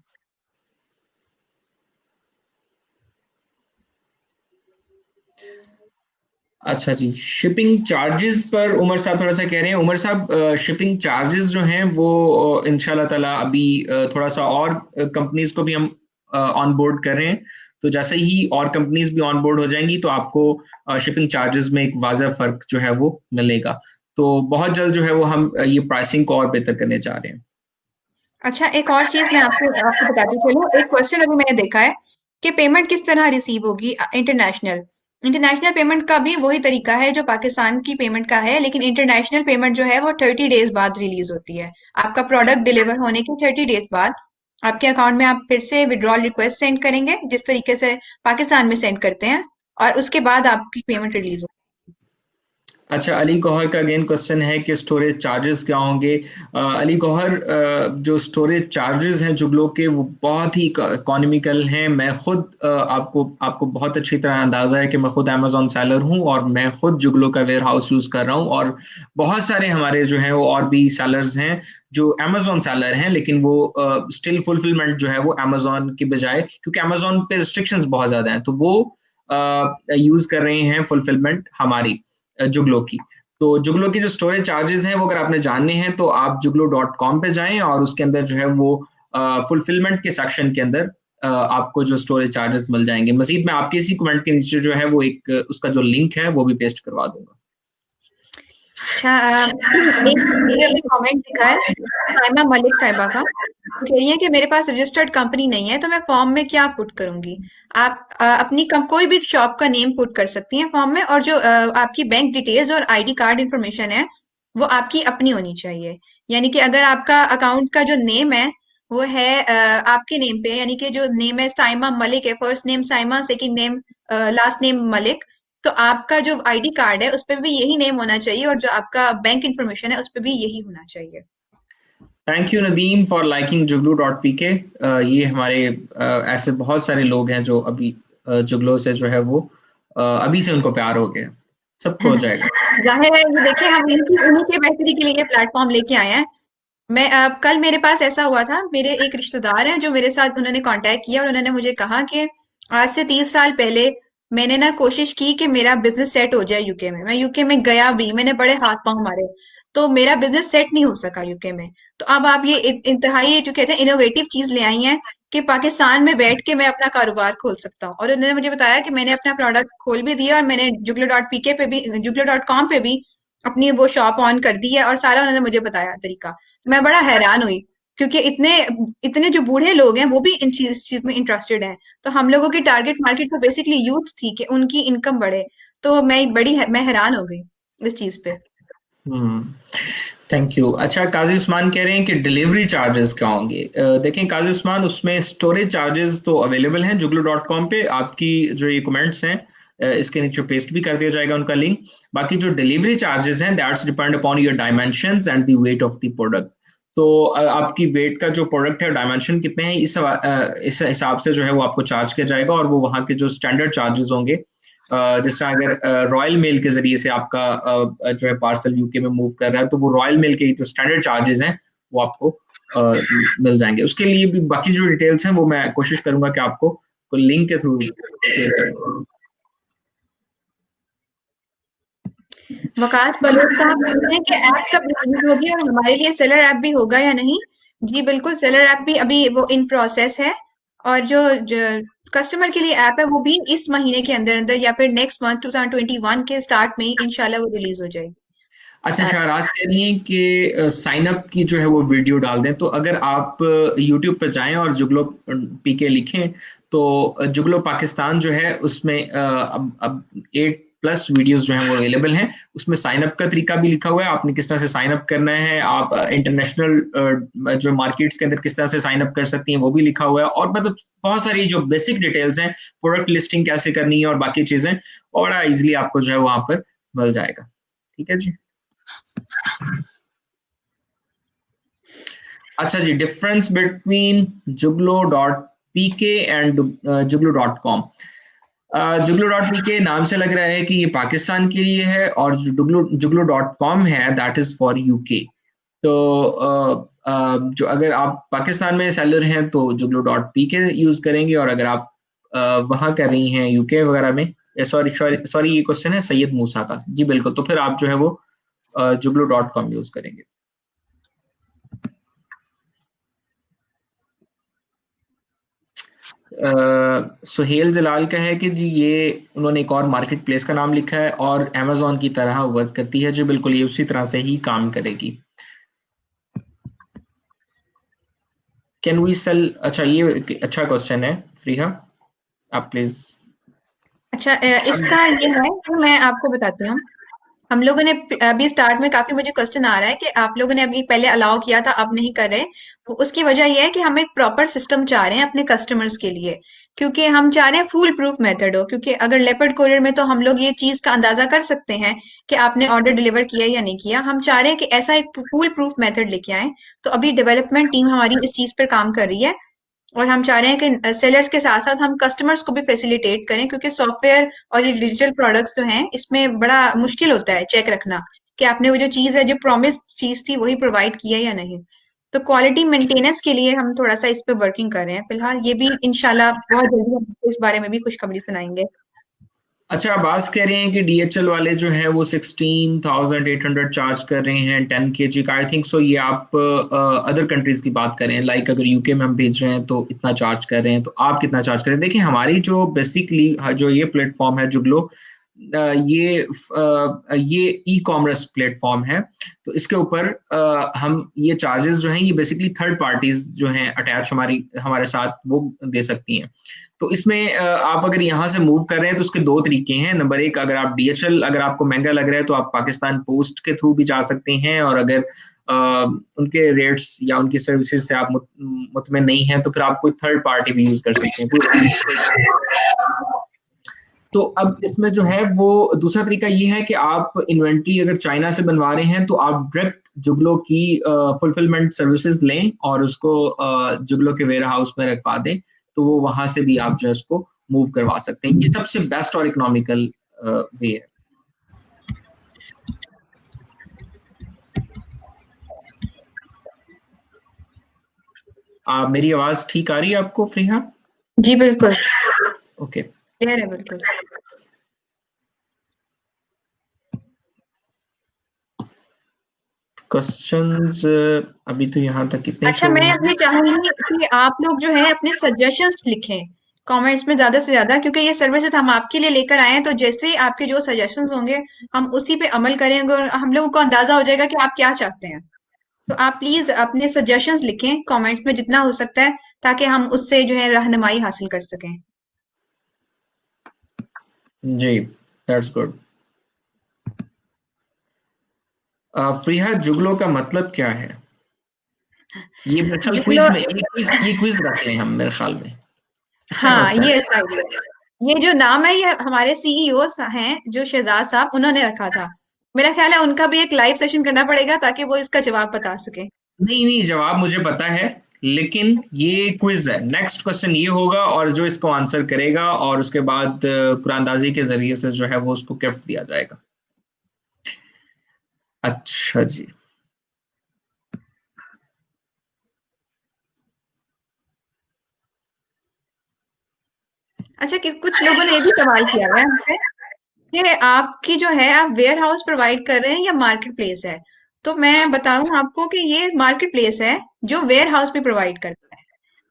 अच्छा जी, शिपिंग चार्जेस पर उमर साहब थोड़ा सा कह रहे हैं। उमर साहब, शिपिंग चार्जेस जो हैं वो इंशाल्लाह ताला अभी थोड़ा सा और कंपनीज को भी हम ऑन बोर्ड कर रहे हैं, तो जैसे ही और कंपनीज भी ऑन बोर्ड हो जाएंगी तो आपको शिपिंग चार्जेस में एक वाज़ह फर्क जो है वो मिलेगा। तो बहुत जल्द जो है वो हम ये प्राइसिंग को और बेहतर करने जा रहे हैं। अच्छा, एक और चीज मैं आपको बताती चलूं। एक क्वेश्चन अभी मैंने देखा है कि पेमेंट किस तरह रिसीव होगी इंटरनेशनल पेमेंट का भी वही तरीका है जो पाकिस्तान की पेमेंट का है, लेकिन इंटरनेशनल पेमेंट जो है वो 30 डेज बाद रिलीज होती है। आपका प्रोडक्ट डिलीवर होने के 30 डेज बाद आपके अकाउंट में आप फिर से विड्रॉल रिक्वेस्ट सेंड करेंगे जिस तरीके से पाकिस्तान में सेंड करते हैं, और उसके बाद आपकी पेमेंट रिलीज होगी। अच्छा, अली गौहर का अगेन क्वेश्चन है कि स्टोरेज चार्जेस क्या होंगे? अली गौहर, जो स्टोरेज चार्जेस हैं जुगलो के वो बहुत ही इकोनॉमिकल हैं। मैं खुद आपको बहुत अच्छी तरह अंदाजा है कि मैं खुद अमेजोन सेलर हूं और मैं खुद जुगलो का वेयर हाउस यूज कर रहा हूं, और बहुत सारे हमारे जो हैं वो और भी सेलर्स हैं जो अमेजोन सेलर हैं, लेकिन वो स्टिल फुलफिलमेंट जो है वो अमेजोन की बजाय, क्योंकि अमेजोन पे रिस्ट्रिक्शंस बहुत ज्यादा हैं, तो वो यूज कर रहे हैं फुलफिलमेंट हमारी जुगलो की। तो जुगलो की जो स्टोरेज चार्जेस हैं वो अगर आपने जानने हैं तो आप juglo.com पे जाएं और उसके अंदर जो है वो फुलफिलमेंट के सेक्शन के अंदर आपको जो स्टोरेज चार्जेस मिल जाएंगे। मजीद मैं आपके इसी कमेंट के नीचे जो है वो एक उसका जो लिंक है वो भी पेस्ट करवा दूंगा। अच्छा, एक कमेंट दिखा है साइमा मलिक साहिबा का, कह रही है कि मेरे पास रजिस्टर्ड कंपनी नहीं है तो मैं फॉर्म में क्या पुट करूंगी। आप अपनी कोई भी शॉप का नेम पुट कर सकती हैं फॉर्म में, और जो आपकी बैंक डिटेल्स और आईडी कार्ड इंफॉर्मेशन है वो आपकी अपनी होनी चाहिए। यानी कि अगर आपका अकाउंट का जो नेम है वो है आपके नेम पे, यानी कि जो नेम है साइमा मलिक है, first name Saima, second name last name Malik, तो आपका जो आईडी कार्ड है उस पर भी यही नेम होना चाहिए और जो आपका बैंक इंफॉर्मेशन है उस पर भी यही होना चाहिए। Thank you Nadeem for liking जुगलू.pk। ये हमारे ऐसे बहुत सारे लोग हैं जो अभी जुगलो से जो है वो अभी से उनको प्यार हो गया, सबको हो जाएगा। जाहिर है, ये देखिए हम उन्हीं के बेहतरी के लिए प्लेटफॉर्म लेके आए हैं। मैं कल मेरे पास ऐसा हुआ था, मेरे एक रिश्तेदार हैं जो मेरे साथ उन्होंने कांटेक्ट किया और उन्होंने मुझे कहा कि आज से 30 साल पहले मैंने ना कोशिश की कि मेरा बिजनेस सेट हो जाए यूके में। मैं यूके में गया भी, मैंने बड़े हाथ पांव मारे, तो मेरा बिजनेस सेट नहीं हो सका यूके में। तो अब आप ये इंतहाई जो कहते हैं इनोवेटिव चीज ले आई हैं कि पाकिस्तान में बैठ के मैं अपना कारोबार खोल सकता हूँ। और उन्होंने मुझे बताया कि मैंने अपना प्रोडक्ट खोल भी दिया और मैंने जुगलो.pk पे भी, जुगलो.com पे भी अपनी वो शॉप ऑन कर दी है और सारा उन्होंने मुझे बताया तरीका। मैं बड़ा हैरान हुई क्योंकि इतने इतने जो बूढ़े लोग हैं वो भी इन चीज में इंटरेस्टेड हैं। तो हम लोगों की टारगेट मार्केट तो बेसिकली यूथ थी कि उनकी इनकम बढ़े। तो मैं हैरान हो गई इस चीज पे। Thank you. अच्छा, काजी उस्मान कह रहे हैं कि डिलीवरी चार्जेस क्या होंगे? देखें काजी उस्मान, उसमें स्टोरेज चार्जेस तो अवेलेबल हैं जुगलो.com पे। आपकी जो ये कमेंट्स हैं इसके नीचे पेस्ट भी कर दिया जाएगा उनका लिंक। बाकी जो डिलीवरी चार्जेस हैं that's depend upon your dimensions and the weight of the product. तो आपकी वेट का जो प्रोडक्ट है, डायमेंशन कितने हैं, इस हिसाब से जो है वो आपको चार्ज किया जाएगा। और वो वहाँ के जो स्टैंडर्ड चार्जेस होंगे, जिस तरह अगर रॉयल मेल के जरिए से आपका जो है पार्सल यूके में मूव कर रहा है, तो वो रॉयल मेल के जो स्टैंडर्ड चार्जेस हैं वो आपको मिल जाएंगे। उसके लिए भी बाकी जो डिटेल्स हैं वो मैं कोशिश करूंगा कि आपको लिंक के थ्रू शेयर करूँ। वकास बलोच साहब पूछ रहे हैं कि ऐप कब रिलीज होगी और हमारे लिए सेलर ऐप भी होगा या नहीं। जी बिल्कुल, सेलर ऐप भी अभी वो इन प्रोसेस है और जो कस्टमर के लिए ऐप है वो भी इस महीने के अंदर अंदर या फिर नेक्स्ट मंथ 2021 के स्टार्ट में ही इंशाल्लाह वो रिलीज हो जाएगी। अच्छा, शहराज कह रही हैं कि साइन अप की जो है वो वीडियो डाल दें। तो अगर आप यूट्यूब पर जाएं और जुगलो.pk लिखें तो जुगलो पाकिस्तान जो है उसमें अब 8+ वीडियोस जो हैं वो अवेलेबल हैं। उसमें साइन अप का तरीका भी लिखा हुआ है, आपने किस तरह से साइन अप करना है, आप इंटरनेशनल जो मार्केट्स के अंदर किस तरह से साइन अप कर सकती हैं वो भी लिखा हुआ है। और मतलब बहुत सारी जो बेसिक डिटेल्स हैं, प्रोडक्ट लिस्टिंग कैसे करनी है और बाकी चीजें बड़ा इजीली आपको जो है वहां पर मिल जाएगा। ठीक है जी। अच्छा जी, डिफरेंस बिटवीन जुगलो.pk एंड जुगलो.com। जुगलो.pk नाम से लग रहा है कि ये पाकिस्तान के लिए है और जुगलो.com है दैट इज फॉर यूके। तो जो अगर आप पाकिस्तान में सेलर हैं तो जुगलो.pk यूज करेंगे, और अगर आप वहां कर रही हैं यूके वगैरह में, सॉरी ये क्वेश्चन है सैयद मूसा का। जी बिल्कुल, तो फिर आप जो है वो जुगलो.com यूज करेंगे। सुहेल जलाल का है कि जी ये उन्होंने एक और मार्केट प्लेस का नाम लिखा है और अमेजोन की तरह वर्क करती है। जी बिल्कुल, ये उसी तरह से ही काम करेगी। कैन वी सेल, अच्छा ये अच्छा क्वेश्चन है फ्रीहा, आप प्लीज। अच्छा, इसका ये है कि मैं आपको बताती हूँ। हम लोगों ने अभी स्टार्ट में काफी मुझे क्वेश्चन आ रहा है कि आप लोगों ने अभी पहले अलाउ किया था अब नहीं कर रहे। तो उसकी वजह यह है कि हम एक प्रॉपर सिस्टम चाह रहे हैं अपने कस्टमर्स के लिए, क्योंकि हम चाह रहे हैं फूल प्रूफ मेथड हो। क्योंकि अगर लेपर्ड कोरियर में तो हम लोग ये चीज का अंदाजा कर सकते हैं कि आपने ऑर्डर डिलीवर किया या नहीं किया। हम चाह रहे हैं कि ऐसा एक फूल प्रूफ मेथड लेके आए। तो अभी डेवलपमेंट टीम हमारी इस चीज पर काम कर रही है और हम चाह रहे हैं कि सेलर्स के साथ साथ हम कस्टमर्स को भी फैसिलिटेट करें, क्योंकि सॉफ्टवेयर और ये डिजिटल प्रोडक्ट्स जो हैं इसमें बड़ा मुश्किल होता है चेक रखना कि आपने वो जो चीज है, जो प्रॉमिस चीज थी वही प्रोवाइड किया या नहीं। तो क्वालिटी मेंटेनेंस के लिए हम थोड़ा सा इस पे वर्किंग कर रहे हैं फिलहाल। ये भी इंशाल्लाह बहुत जल्दी हम इस बारे में भी खुशखबरी सुनाएंगे। अच्छा, अब्बास कह रहे हैं कि DHL वाले जो हैं वो 16,800 चार्ज कर रहे हैं 10 kg का। आई थिंक सो ये आप अदर कंट्रीज की बात कर रहे हैं, लाइक अगर यूके में हम भेज रहे हैं तो इतना चार्ज कर रहे हैं, तो आप कितना चार्ज कर रहे हैं? देखिए, हमारी जो बेसिकली जो ये प्लेटफॉर्म है जुगलो, ये ई कॉमर्स प्लेटफॉर्म है। तो इसके ऊपर हम ये चार्जेस जो हैं ये बेसिकली थर्ड पार्टीज जो हैं अटैच हमारे साथ वो दे सकती हैं। तो इसमें आप अगर यहाँ से मूव कर रहे हैं तो उसके दो तरीके हैं। नंबर एक, अगर आप DHL अगर आपको महंगा लग रहा है तो आप पाकिस्तान पोस्ट के थ्रू भी जा सकते हैं, और अगर उनके रेट्स या उनकी सर्विसेज से आप मुतमिन नहीं है तो फिर आप कोई थर्ड पार्टी भी यूज कर सकते हैं। तो अब इसमें जो है वो दूसरा तरीका ये है कि आप इन्वेंट्री अगर चाइना से बनवा रहे हैं तो आप डायरेक्ट जुगलो की फुलफिलमेंट सर्विसेज लें और उसको जुगलो के वेयर हाउस में रखवा दें, तो वो वहां से भी आप जो है उसको मूव करवा सकते हैं। ये सबसे बेस्ट और इकोनॉमिकल वे है। मेरी आवाज ठीक आ रही है आपको फ्रीहा? जी बिल्कुल, ओके, क्लियर है बिल्कुल। क्वेश्चंस अभी तो यहाँ तक कितने अच्छा, मैं अभी चाहूंगी कि आप लोग जो है अपने सजेशंस लिखें कमेंट्स में ज्यादा से ज्यादा, क्योंकि ये सर्विसेज हम आपके लिए लेकर आए हैं, तो जैसे ही आपके जो सजेशंस होंगे हम उसी पे अमल करेंगे और हम लोगों को अंदाजा हो जाएगा कि आप क्या चाहते हैं। तो आप प्लीज अपने सजेशंस लिखें कमेंट्स में जितना हो सकता है, ताकि हम उससे जो है रहनुमाई हासिल कर सकें। जी, दैट्स गुड। फ्रीहा, जुगलो का मतलब क्या है? ये मेरे ख्याल जुगलो, क्विज रख लें हम मेरे ख्याल में। अच्छा हाँ अच्छा। ये अच्छा idea है। ये जो नाम है ये हमारे सीईओ हैं जो शहजाद साहब, उन्होंने रखा था। मेरा ख्याल है उनका भी एक लाइव सेशन करना पड़ेगा ताकि वो इसका जवाब बता सके। नहीं नहीं, जवाब मुझे पता है, लेकिन ये क्विज है। नेक्स्ट क्वेश्चन ये होगा और जो इसको आंसर करेगा और उसके बाद कुरानदाजी के जरिए से जो है वो उसको गिफ्ट दिया जाएगा। अच्छा जी, अच्छा, कुछ लोगों ने ये भी सवाल किया हुआ है हमसे कि आपकी जो है आप वेयर हाउस प्रोवाइड कर रहे हैं या मार्केट प्लेस है। तो मैं बताऊं आपको कि ये मार्केट प्लेस है जो वेयर हाउस भी प्रोवाइड करता है।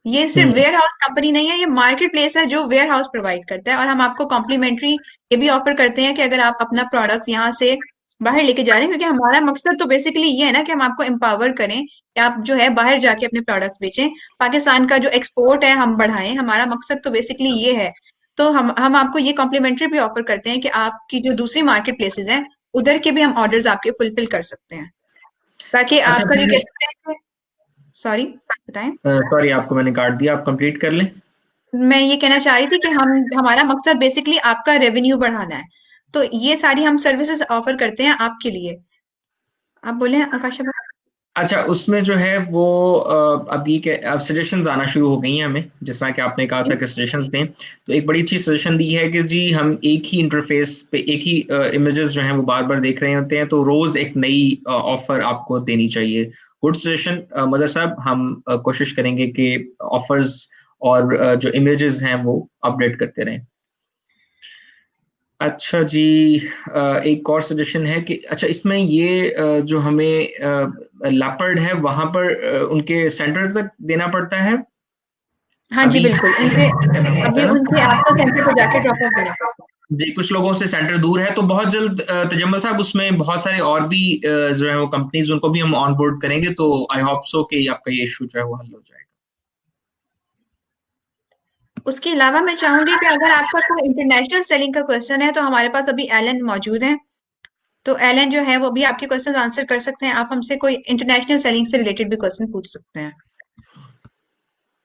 ये सिर्फ वेयर हाउस कंपनी नहीं है, ये मार्केट प्लेस है जो वेयर हाउस प्रोवाइड करता है। और हम आपको कॉम्प्लीमेंट्री ये भी ऑफर करते हैं कि अगर आप अपना प्रोडक्ट्स यहाँ से बाहर लेके जा रहे हैं, क्योंकि हमारा मकसद तो बेसिकली ये है ना कि हम आपको एम्पावर करें कि आप जो है बाहर जाके अपने प्रोडक्ट्स बेचें, पाकिस्तान का जो एक्सपोर्ट है हम बढ़ाएं। हमारा मकसद तो बेसिकली ये है। तो हम आपको ये कॉम्प्लीमेंट्री भी ऑफर करते हैं कि आपकी जो दूसरी मार्केट प्लेसेस हैं उधर के भी हम ऑर्डर्स आपके फुलफिल कर सकते हैं, ताकि अच्छा आपका जो फिर, कह सकते हैं। सॉरी, बताएं। सॉरी आपको मैंने काट दिया, आप कंप्लीट कर लें। मैं ये कहना चाह रही थी कि हमारा मकसद बेसिकली आपका रेवेन्यू बढ़ाना है, तो ये सारी हम सर्विसेज ऑफर करते हैं आपके लिए। आप बोले आकाशा। अच्छा, उसमें जो है वो अब ये क्या, अब सजेशंस आना शुरू हो गई हैं हमें, जिस तरह कि आपने कहा था कि सजेशंस दें, तो एक बड़ी अच्छी सजेशन दी है कि जी हम एक ही इंटरफेस पे एक ही इमेजेस जो हैं वो बार बार देख रहे होते हैं, तो रोज एक नई ऑफर आपको देनी चाहिए। गुड सजेशन मदर साहब, हम कोशिश करेंगे कि ऑफर्स और जो इमेजेस हैं वो अपडेट करते रहें। अच्छा जी, एक और सजेशन है कि अच्छा इसमें ये जो हमें लैपर्ड है वहां पर उनके सेंटर तक देना पड़ता है। हाँ जी अभी बिल्कुल, उनके होता अभी है ना उनके आपको सेंटर पे जाके ड्रॉप ऑफ देना पड़ेगा। जी, कुछ लोगों से सेंटर दूर है, तो बहुत जल्द तजम्मल साहब उसमें बहुत सारे और भी जो है वो कंपनीज, उनको भी हम ऑन बोर्ड करेंगे, तो आई होप सो कि आपका ये इशू जो है वो हल हो जाएगा। उसके अलावा मैं चाहूंगी कि अगर आपका कोई इंटरनेशनल सेलिंग का क्वेश्चन है तो हमारे पास अभी एलन मौजूद है। तो एलन जो है वो भी आपके क्वेश्चन आंसर कर सकते हैं। आप हमसे कोई इंटरनेशनल सेलिंग से रिलेटेड भी क्वेश्चन पूछ सकते हैं।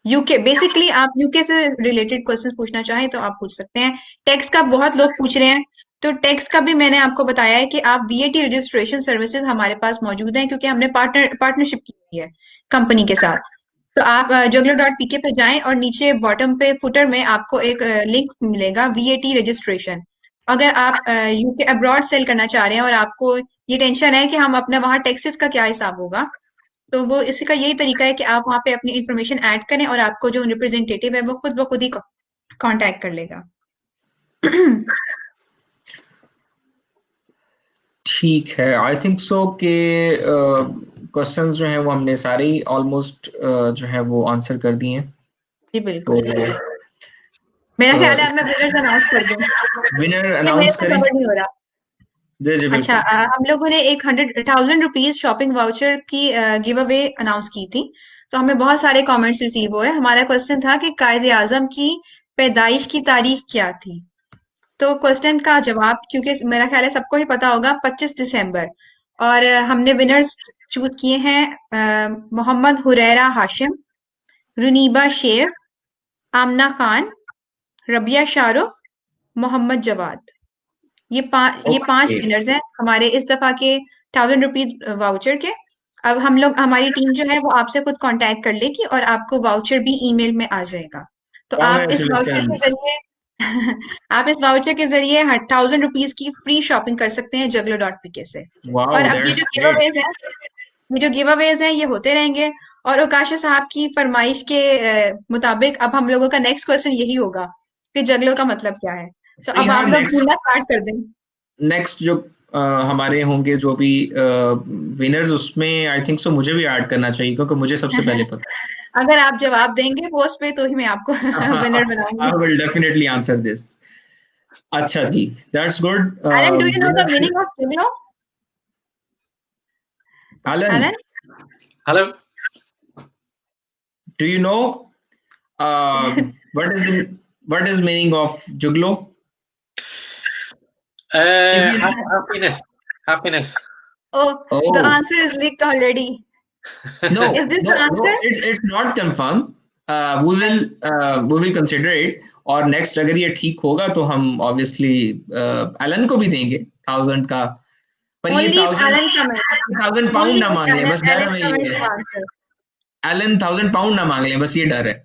यूके, बेसिकली आप यूके से रिलेटेड क्वेश्चन पूछना चाहें तो आप पूछ सकते हैं। टैक्स का बहुत लोग पूछ रहे हैं, तो टैक्स का भी मैंने आपको बताया है कि आप वीएटी रजिस्ट्रेशन सर्विसेज हमारे पास मौजूद हैं, क्योंकि हमने पार्टनरशिप की हुई है कंपनी के साथ। तो आप juggler.pk पे जाएं और नीचे बॉटम पे फुटर में आपको एक लिंक मिलेगा वीएटी रजिस्ट्रेशन। अगर आप यूके अब्रॉड सेल करना चाह रहे हैं और आपको ये टेंशन है कि हम अपना वहाँ टैक्सेस का क्या हिसाब होगा, तो वो इसका यही तरीका है कि आप वहाँ पे अपनी इंफॉर्मेशन ऐड करें और आपको जो रिप्रेजेंटेटिव है वो खुद ब खुद ही कांटेक्ट कर लेगा। ठीक है, आई थिंक सो कि क्वेश्चंस जो हैं वो हमने सारे ही ऑलमोस्ट जो है वो आंसर कर दिए हैं। जी तो बिल्कुल, मेरा ख्याल है अब मैं विनर्स अनाउंस कर दूं। विनर मेरे अनाउंस से करें। खबर नहीं हो रहा। जी जी अच्छा, बिल्कुल। हम लोगों ने एक 100,000 रुपीज शॉपिंग वाउचर की गिव अवे अनाउंस की थी। तो हमें बहुत सारे कमेंट्स रिसीव हुए। हमारा क्वेश्चन था कि कायदे आजम की पैदाइश की तारीख क्या थी। तो क्वेश्चन का जवाब, क्योंकि मेरा ख्याल है सबको ही पता होगा, 25 दिसंबर। और हमने विनर्स चूज किए हैं मोहम्मद हुरैरा हाशिम, रुनीबा शेख, आमना खान, रबिया शाहरुख, मोहम्मद जवाद। ये पांच विनर्स हैं हमारे इस दफा के 1000 रुपीज वाउचर के। अब हमारी टीम जो है वो आपसे खुद कांटेक्ट कर लेगी और आपको वाउचर भी ईमेल में आ जाएगा। तो आप इस वाउचर के जरिए आप इस वाउचर के जरिए 1000 रुपीज की फ्री शॉपिंग कर सकते हैं juggler.pk से। और अब ये जो गिव अवेज हैं ये होते रहेंगे। और ओकाशा साहब की फरमाइश के मुताबिक अब हम लोगों का नेक्स्ट क्वेश्चन यही होगा कि जगलो का मतलब क्या है। तो अब आप लोग ढूंढना स्टार्ट कर दें। नेक्स्ट जो हमारे होंगे जो भी विनर्स, उसमें आई थिंक सो मुझे भी ऐड करना चाहिए क्योंकि मुझे सबसे पहले पता है। अगर आप जवाब देंगे पोस्ट पे तो ही मैं आपको विनर बनाऊंगी। I will definitely answer this. अच्छा जी, that's good. Alan, do you know the meaning of juggalo? Alan, hello. Do you know what is meaning of juggalo? Happiness. Oh, the answer is leaked already. No, is this the answer? No, it's not confirmed. We will consider it. और next अगर ये ठीक होगा तो हम obviously Elon को भी देंगे 1000 का। पर ये 1000 पाउंड ना मांग ले, बस डर हमें ये है। एलन 1000 पाउंड ना मांग ले, बस ये डर है।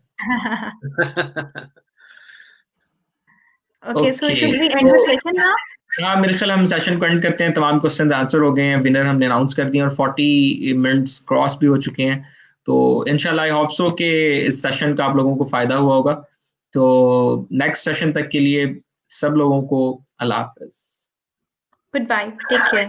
Okay, so should we end the session now? हाँ, मेरे ख्याल हम सेशन को एंड करते हैं। तमाम क्वेश्चन आंसर हो गए हैं, विनर हमने अनाउंस कर दिए और 40 मिनट्स क्रॉस भी हो चुके हैं। तो इंशाल्लाह आई होप सो कि इस सेशन का आप लोगों को फायदा हुआ होगा। तो नेक्स्ट सेशन तक के लिए सब लोगों को अल्लाह हाफिज। Good bye, take care.